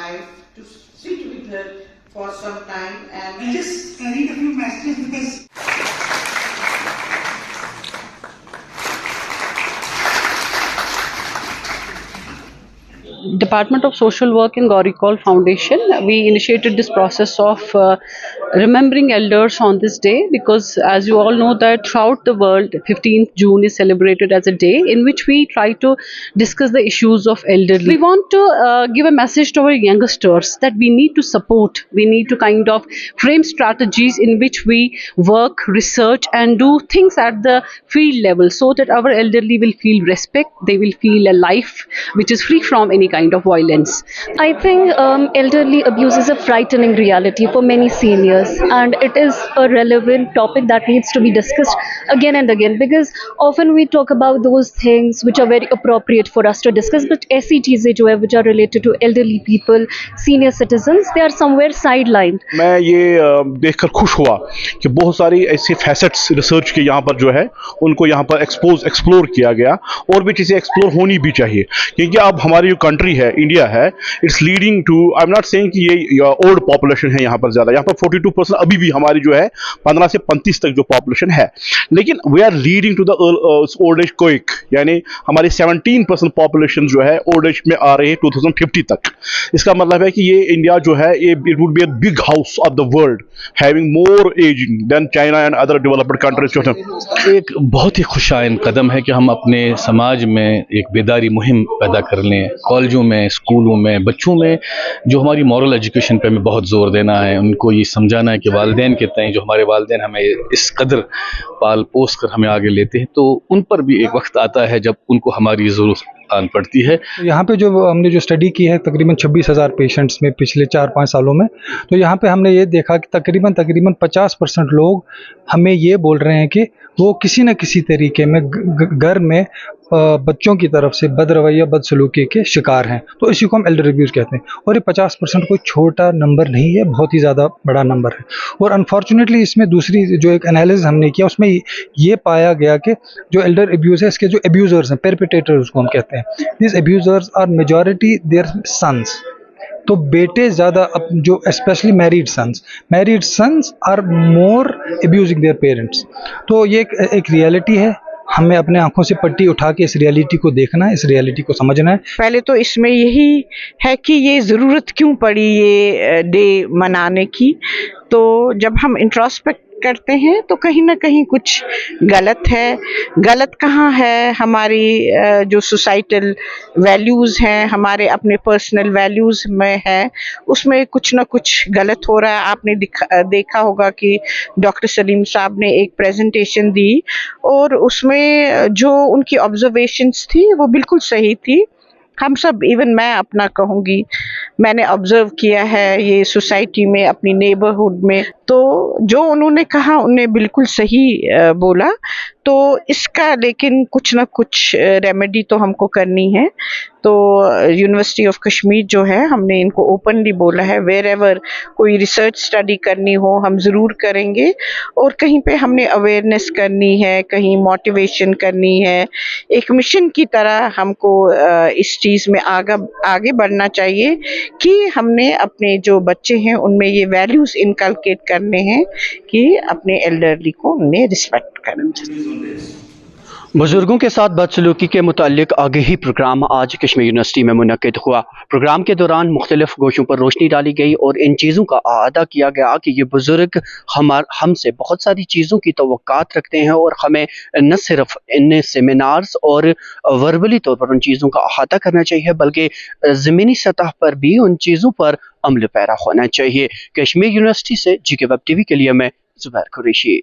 life, to sit with her for some time. And I just read a few messages because Department of Social Work in Gauri Kaul Foundation, we initiated this process of remembering elders on this day because, as you all know, that throughout the world, 15th June is celebrated as a day in which we try to discuss the issues of elderly. We want to give a message to our youngsters that we need to support, we need to kind of frame strategies in which we work, research, and do things at the field level so that our elderly will feel respect, they will feel a life which is free from any kind of violence. I think elderly abuse is a frightening reality for many seniors, and it is a relevant topic that needs to be discussed again and again because often we talk about those things which are very appropriate for us to discuss, but ऐसी चीजें जो है which are related to elderly people, senior citizens, they are somewhere sidelined. मैं ये देखकर खुश हुआ कि बहुत सारी ऐसी फैसेट्स रिसर्च के यहाँ पर जो है उनको यहाँ पर एक्सप्लोर किया गया और भी चीज़ें एक्सप्लोर होनी भी चाहिए क्योंकि अब हमारी जो कंट्री है इंडिया है it's leading to I am not saying कि ये ओल्ड पॉपुलेशन है यहाँ पर ज़्यादा यहाँ पर 42% अभी भी हमारी जो है 15 से 35 तक जो पॉपुलेशन है लेकिन we are leading to the old age quick यानी हमारी 17% पॉपुलेशन जो है ओल्ड एज में आ रही है 2050 तक। इसका मतलब है कि ये इंडिया जो है ये it would be a big house of the world having more aging than China and other developed countries. एक बहुत ही खुशाइन कदम है कि हम अपने समाज में एक बेदारी मुहिम पैदा कर लें, कॉलेजों में, स्कूलों में, बच्चों में जो हमारी मॉरल एजुकेशन पे हमें बहुत जोर देना है, उनको ये समझाना है कि वालिदैन के तय जो हमारे वालिदैन हमें इस कदर पाल पोस कर हमें आगे लेते हैं तो उन पर भी एक वक्त आता है जब उनको हमारी ज़रूरत आन पड़ती है। यहाँ पे जो हमने जो स्टडी की है तकरीबन 26,000 पेशेंट्स में पिछले 4-5 सालों में, तो यहाँ पे हमने ये देखा कि तकरीबन 50% लोग हमें ये बोल रहे हैं कि वो किसी न किसी तरीके में घर में बच्चों की तरफ से बदरवैया बदसलूकी के शिकार हैं, तो इसी को हम एल्डर अब्यूज़ कहते हैं। और ये 50% कोई छोटा नंबर नहीं है, बहुत ही ज़्यादा बड़ा नंबर है। और अनफॉर्चुनेटली इसमें दूसरी जो एक एनालिसिस हमने किया उसमें ये पाया गया कि जो एल्डर अब्यूज़ है इसके जो अब्यूज़र्स हैं, परपेट्रेटर्स उसको हम कहते हैं, this abusers are majority their sons. तो बेटे ज़्यादा जो specially married sons are more abusing their parents. तो ये एक रियलिटी है, हमें अपने आंखों से पट्टी उठा के इस रियलिटी को देखना है, इस रियलिटी को समझना है। पहले तो इसमें यही है कि ये ज़रूरत क्यों पड़ी ये डे मनाने की। तो जब हम इंट्रोस्पेक्ट करते हैं तो कहीं ना कहीं कुछ गलत है। गलत कहाँ है? हमारी जो सोसाइटल वैल्यूज़ हैं, हमारे अपने पर्सनल वैल्यूज़ में है, उसमें कुछ ना कुछ गलत हो रहा है। आपने देखा होगा कि डॉक्टर सलीम साहब ने एक प्रेजेंटेशन दी और उसमें जो उनकी ऑब्जर्वेशंस थी वो बिल्कुल सही थी। हम सब, इवन मैं अपना कहूँगी, मैंने ऑब्जर्व किया है ये सोसाइटी में, अपनी नेबरहुड में, तो जो उन्होंने कहा उन्हें बिल्कुल सही बोला। तो इसका लेकिन कुछ ना कुछ रेमेडी तो हमको करनी है। तो यूनिवर्सिटी ऑफ कश्मीर जो है, हमने इनको ओपनली बोला है वेयर एवर कोई रिसर्च स्टडी करनी हो हम ज़रूर करेंगे। और कहीं पे हमने अवेयरनेस करनी है, कहीं मोटिवेशन करनी है, एक मिशन की तरह हमको इस चीज़ में आगे बढ़ना चाहिए कि हमने अपने जो बच्चे हैं उनमें ये वैल्यूज़ इनकलकेट करने हैं कि अपने एल्डरली को उन्हें रिस्पेक्ट करें। बुजुर्गों के साथ बदसलूकी के मुतालिक आगाही प्रोग्राम आज कश्मीर यूनिवर्सिटी में मुनक़िद हुआ। प्रोग्राम के दौरान मुख्तलिफ गोशों पर रोशनी डाली गई और इन चीज़ों का अहाता किया गया कि ये बुजुर्ग हमसे बहुत सारी चीज़ों की तवक्कात रखते हैं और हमें न सिर्फ इन सेमिनार्स और वर्बली तौर पर उन चीज़ों का अहाता करना चाहिए बल्कि ज़मीनी सतह पर भी उन चीज़ों पर अमल पैरा होना चाहिए। कश्मीर यूनिवर्सिटी से GK वेब TV के लिए मैं ज़ुबैर कुरैशी।